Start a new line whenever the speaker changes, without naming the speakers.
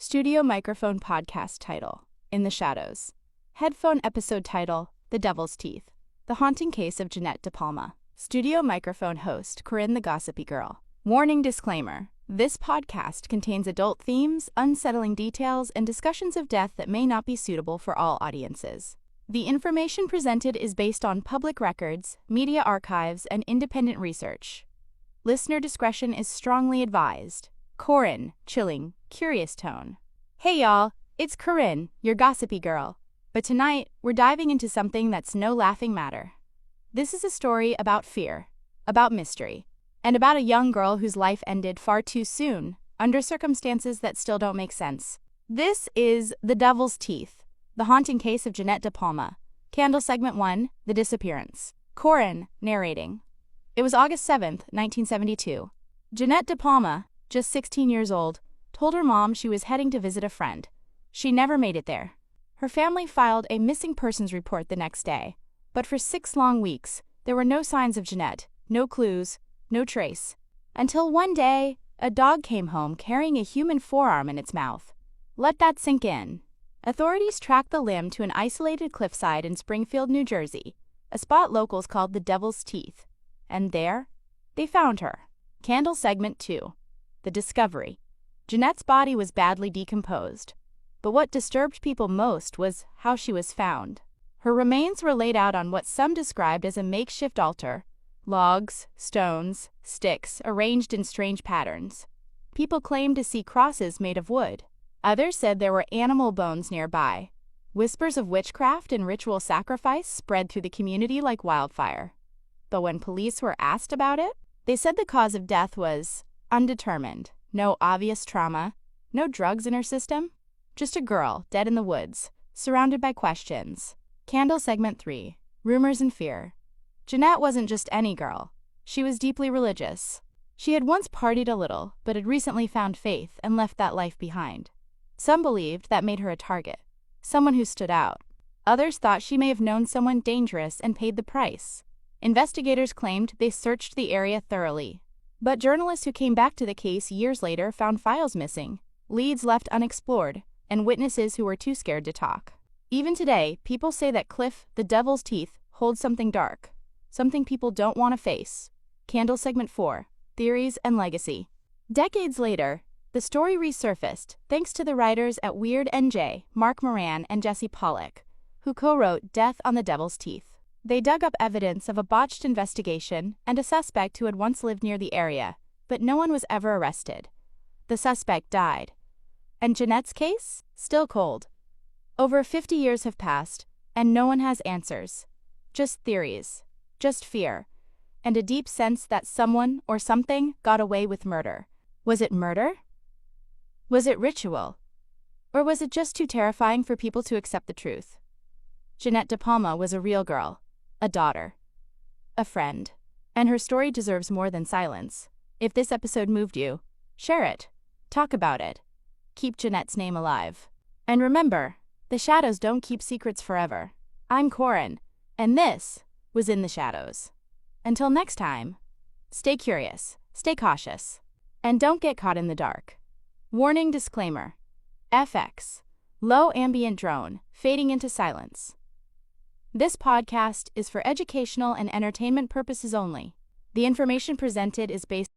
Studio microphone podcast title, In the Shadows. Headphone episode title, The Devil's Teeth. The Haunting Case of Jeanette De Palma. Studio microphone host, Corinne the Gossipy Girl. Warning disclaimer. This podcast contains adult themes, unsettling details, and discussions of death that may not be suitable for all audiences. The information presented is based on public records, media archives, and independent research. Listener discretion is strongly advised. Corinne, chilling, curious tone. Hey y'all, it's Corinne, your gossipy girl. But tonight, we're diving into something that's no laughing matter. This is a story about fear, about mystery, and about a young girl whose life ended far too soon, under circumstances that still don't make sense. This is The Devil's Teeth, The Haunting Case of Jeanette De Palma. Candle Segment 1, The Disappearance. Corinne, narrating. It was August 7th, 1972. Jeanette De Palma, just 16 years old, told her mom she was heading to visit a friend. She never made it there. Her family filed a missing persons report the next day, but for 6 long weeks, there were no signs of Jeanette, no clues, no trace. Until one day, a dog came home carrying a human forearm in its mouth. Let that sink in. Authorities tracked the limb to an isolated cliffside in Springfield, New Jersey, a spot locals called the Devil's Teeth. And there, they found her. Candle Segment 2. The Discovery. Jeanette's body was badly decomposed, but what disturbed people most was how she was found. Her remains were laid out on what some described as a makeshift altar, logs, stones, sticks arranged in strange patterns. People claimed to see crosses made of wood. Others said there were animal bones nearby. Whispers of witchcraft and ritual sacrifice spread through the community like wildfire. But when police were asked about it, they said the cause of death was undetermined. No obvious trauma, no drugs in her system, just a girl dead in the woods, surrounded by questions. Candle Segment 3. Rumors and Fear. Jeanette wasn't just any girl. She was deeply religious. She had once partied a little, but had recently found faith and left that life behind. Some believed that made her a target, someone who stood out. Others thought she may have known someone dangerous and paid the price. Investigators claimed they searched the area thoroughly, but journalists who came back to the case years later found files missing, leads left unexplored, and witnesses who were too scared to talk. Even today, people say that Cliff, the Devil's Teeth, holds something dark, something people don't want to face. Candle Segment 4. Theories and Legacy. Decades later, the story resurfaced thanks to the writers at Weird NJ, Mark Moran and Jesse Pollack, who co-wrote Death on the Devil's Teeth. They dug up evidence of a botched investigation and a suspect who had once lived near the area, but no one was ever arrested. The suspect died. And Jeanette's case? Still cold. Over 50 years have passed, and no one has answers. Just theories, just fear, and a deep sense that someone or something got away with murder. Was it murder? Was it ritual? Or was it just too terrifying for people to accept the truth? Jeanette De Palma was a real girl. A daughter, a friend, and her story deserves more than silence. If this episode moved you, share it, talk about it, keep Jeanette's name alive. And remember, the shadows don't keep secrets forever. I'm Corinne, and this was In the Shadows. Until next time, stay curious, stay cautious, and don't get caught in the dark. Warning disclaimer. FX. Low ambient drone, fading into silence. This podcast is for educational and entertainment purposes only. The information presented is based